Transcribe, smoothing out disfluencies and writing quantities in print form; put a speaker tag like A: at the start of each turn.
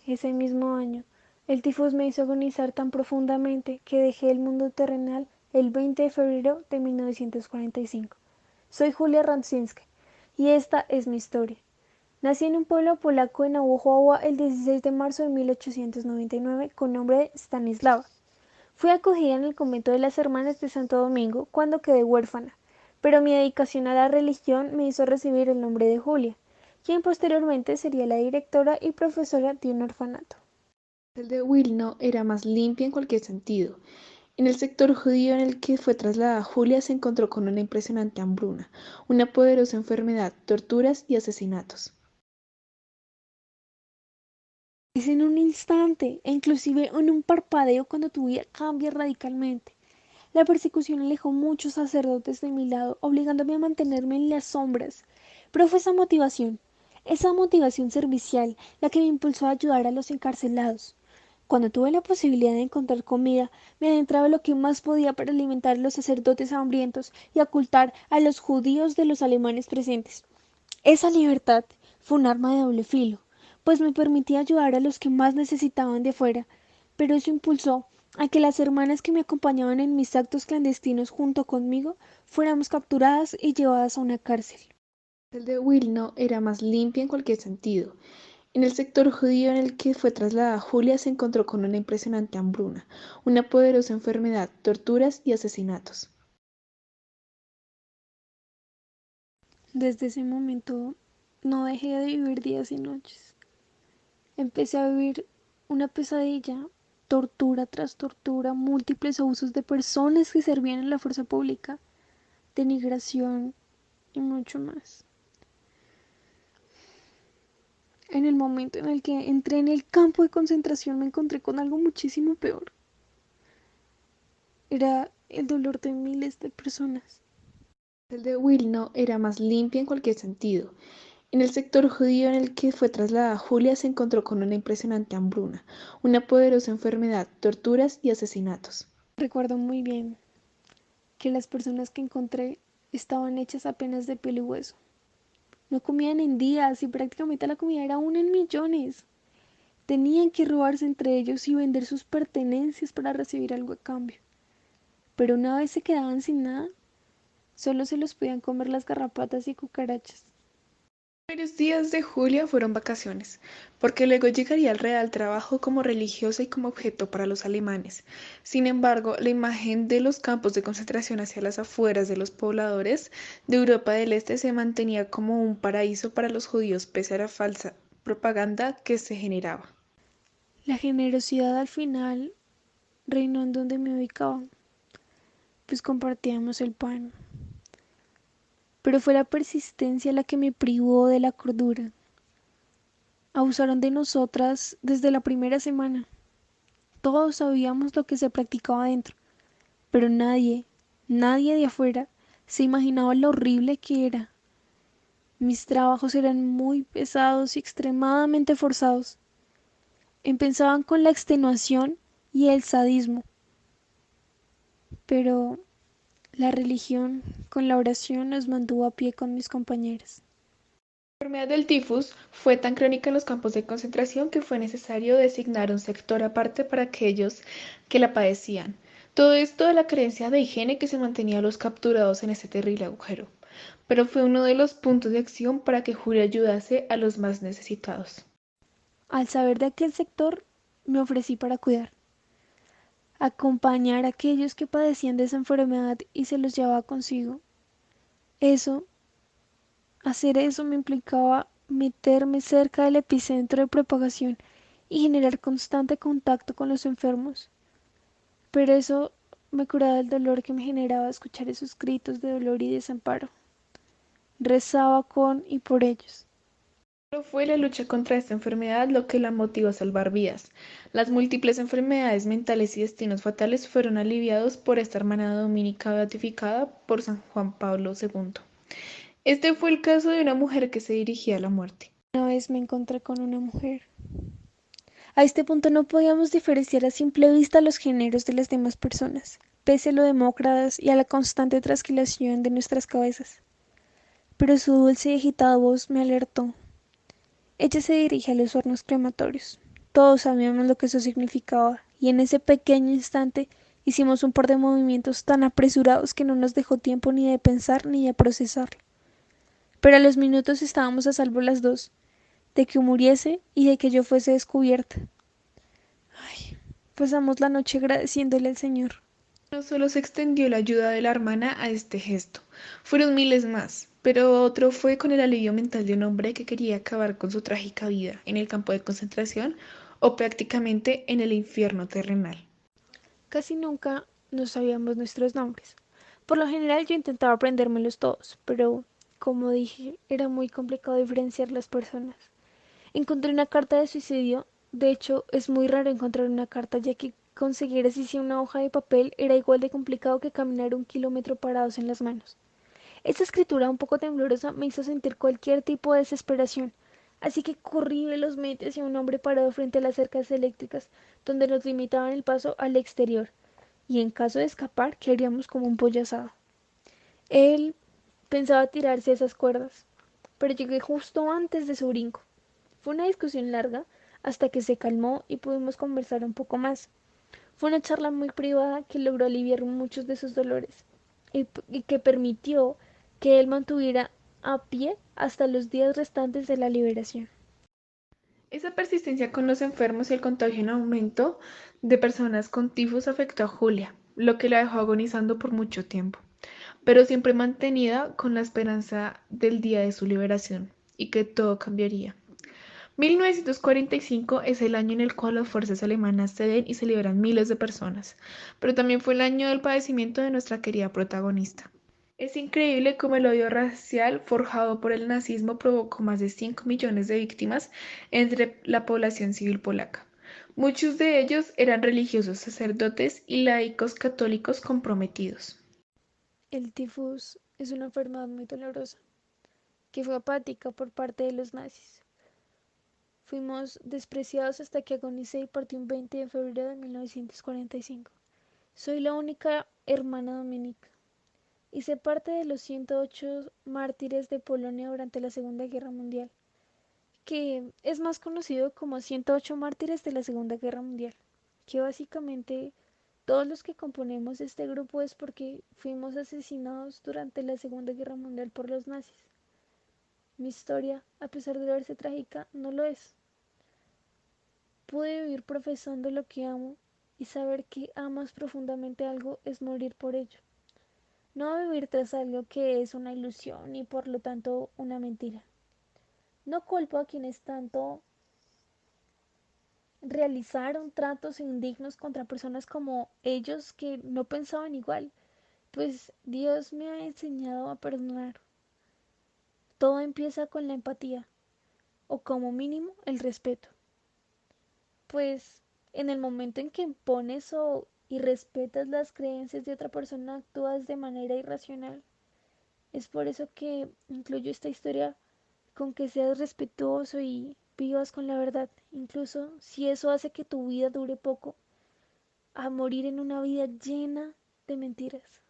A: Ese mismo año, el tifus me hizo agonizar tan profundamente que dejé el mundo terrenal el 20 de febrero de 1945. Soy Julia Rancińska y esta es mi historia. Nací en un pueblo polaco en Aujowa el 16 de marzo de 1899 con nombre de Stanislawa. Fui acogida en el convento de las Hermanas de Santo Domingo cuando quedé huérfana, pero mi dedicación a la religión me hizo recibir el nombre de Julia, quien posteriormente sería la directora y profesora de un orfanato.
B: El de Wilno era más limpia en cualquier sentido. En el sector judío en el que fue trasladada Julia se encontró con una impresionante hambruna, una poderosa enfermedad, torturas y asesinatos.
A: Es en un instante, e inclusive en un parpadeo cuando tu vida cambia radicalmente. La persecución alejó muchos sacerdotes de mi lado, obligándome a mantenerme en las sombras. Pero fue esa motivación servicial, la que me impulsó a ayudar a los encarcelados. Cuando tuve la posibilidad de encontrar comida, me adentraba lo que más podía para alimentar a los sacerdotes hambrientos y ocultar a los judíos de los alemanes presentes. Esa libertad fue un arma de doble filo, pues me permitía ayudar a los que más necesitaban de afuera, pero eso impulsó a que las hermanas que me acompañaban en mis actos clandestinos junto conmigo fuéramos capturadas y llevadas a una cárcel.
B: El de Wilno era más limpia en cualquier sentido. En el sector judío en el que fue trasladada Julia se encontró con una impresionante hambruna, una poderosa enfermedad, torturas y asesinatos.
A: Desde ese momento no dejé de vivir días y noches. Empecé a vivir una pesadilla, tortura tras tortura, múltiples abusos de personas que servían en la fuerza pública, denigración y mucho más. En el momento en el que entré en el campo de concentración me encontré con algo muchísimo peor. Era el dolor de miles de personas.
B: El de Wilno era más limpia en cualquier sentido. En el sector judío en el que fue trasladada Julia se encontró con una impresionante hambruna, una poderosa enfermedad, torturas y asesinatos.
A: Recuerdo muy bien que las personas que encontré estaban hechas apenas de piel y hueso. No comían en días y prácticamente la comida era una en millones. Tenían que robarse entre ellos y vender sus pertenencias para recibir algo a cambio. Pero una vez se quedaban sin nada, solo se los podían comer las garrapatas y cucarachas.
B: Varios días de Julia fueron vacaciones, porque luego llegaría el real trabajo como religiosa y como objeto para los alemanes. Sin embargo, la imagen de los campos de concentración hacia las afueras de los pobladores de Europa del Este se mantenía como un paraíso para los judíos pese a la falsa propaganda que se generaba.
A: La generosidad al final reinó en donde me ubicaba, pues compartíamos el pan. Pero fue la persistencia la que me privó de la cordura. Abusaron de nosotras desde la primera semana. Todos sabíamos lo que se practicaba dentro, pero nadie de afuera se imaginaba lo horrible que era. Mis trabajos eran muy pesados y extremadamente forzados. Empezaban con la extenuación y el sadismo, pero la religión con la oración nos mantuvo a pie con mis compañeras.
B: La enfermedad del tifus fue tan crónica en los campos de concentración que fue necesario designar un sector aparte para aquellos que la padecían. Todo esto de la carencia de higiene que se mantenía a los capturados en ese terrible agujero, pero fue uno de los puntos de acción para que Julia ayudase a los más necesitados.
A: Al saber de aquel sector, me ofrecí para cuidar, acompañar a aquellos que padecían de esa enfermedad y se los llevaba consigo. Eso, hacer eso me implicaba meterme cerca del epicentro de propagación y generar constante contacto con los enfermos. Pero eso me curaba el dolor que me generaba escuchar esos gritos de dolor y desamparo. Rezaba con y por ellos.
B: No fue la lucha contra esta enfermedad lo que la motivó a salvar vidas. Las múltiples enfermedades mentales y destinos fatales fueron aliviados por esta hermana dominica beatificada por San Juan Pablo II. Este fue el caso de una mujer que se dirigía a la muerte.
A: Una vez me encontré con una mujer. A este punto no podíamos diferenciar a simple vista los géneros de las demás personas, pese a lo demócratas y a la constante trasquilación de nuestras cabezas. pero su dulce y agitada voz me alertó. Ella se dirige a los hornos crematorios. Todos sabíamos lo que eso significaba, y en ese pequeño instante hicimos un par de movimientos tan apresurados que no nos dejó tiempo ni de pensar ni de procesarlo. Pero a los minutos estábamos a salvo las dos, de que muriese y de que yo fuese descubierta. Ay, pasamos la noche agradeciéndole al Señor.
B: No solo se extendió la ayuda de la hermana a este gesto, fueron miles más, pero otro fue con el alivio mental de un hombre que quería acabar con su trágica vida en el campo de concentración o prácticamente en el infierno terrenal.
A: Casi nunca nos sabíamos nuestros nombres. Por lo general yo intentaba aprendérmelos todos, pero como dije, era muy complicado diferenciar las personas. Encontré una carta de suicidio. De hecho, es muy raro encontrar una carta, ya que conseguir así una hoja de papel era igual de complicado que caminar 1 kilómetro parados en las manos. Esta escritura un poco temblorosa me hizo sentir cualquier tipo de desesperación, así que corrí velozmente hacia un hombre parado frente a las cercas eléctricas, donde nos limitaban el paso al exterior, y en caso de escapar quedaríamos como un pollo asado. Él pensaba tirarse a esas cuerdas, pero llegué justo antes de su brinco. Fue una discusión larga hasta que se calmó y pudimos conversar un poco más. Fue una charla muy privada que logró aliviar muchos de sus dolores y que permitió que él mantuviera a pie hasta los días restantes de la liberación.
B: Esa persistencia con los enfermos y el contagio en aumento de personas con tifus afectó a Julia, lo que la dejó agonizando por mucho tiempo, pero siempre mantenida con la esperanza del día de su liberación y que todo cambiaría. 1945 es el año en el cual las fuerzas alemanas ceden y se liberan miles de personas, pero también fue el año del padecimiento de nuestra querida protagonista. Es increíble cómo el odio racial forjado por el nazismo provocó más de 5 millones de víctimas entre la población civil polaca. Muchos de ellos eran religiosos, sacerdotes y laicos católicos comprometidos.
A: El tifus es una enfermedad muy dolorosa que fue apática por parte de los nazis. Fuimos despreciados hasta que agonicé y partí un 20 de febrero de 1945. Soy la única hermana dominica. Hice parte de los 108 mártires de Polonia durante la Segunda Guerra Mundial, que es más conocido como 108 mártires de la Segunda Guerra Mundial, que básicamente todos los que componemos este grupo es porque fuimos asesinados durante la Segunda Guerra Mundial por los nazis. Mi historia, a pesar de verse trágica, no lo es. Pude vivir profesando lo que amo y saber que amas profundamente algo es morir por ello. No vivir tras algo que es una ilusión y por lo tanto una mentira. No culpo a quienes tanto realizaron tratos indignos contra personas como ellos que no pensaban igual, pues Dios me ha enseñado a perdonar. Todo empieza con la empatía, o como mínimo el respeto. Pues en el momento en que impones o y respetas las creencias de otra persona, actúas de manera irracional. Es por eso que incluyo esta historia con que seas respetuoso y vivas con la verdad, incluso si eso hace que tu vida dure poco, a morir en una vida llena de mentiras.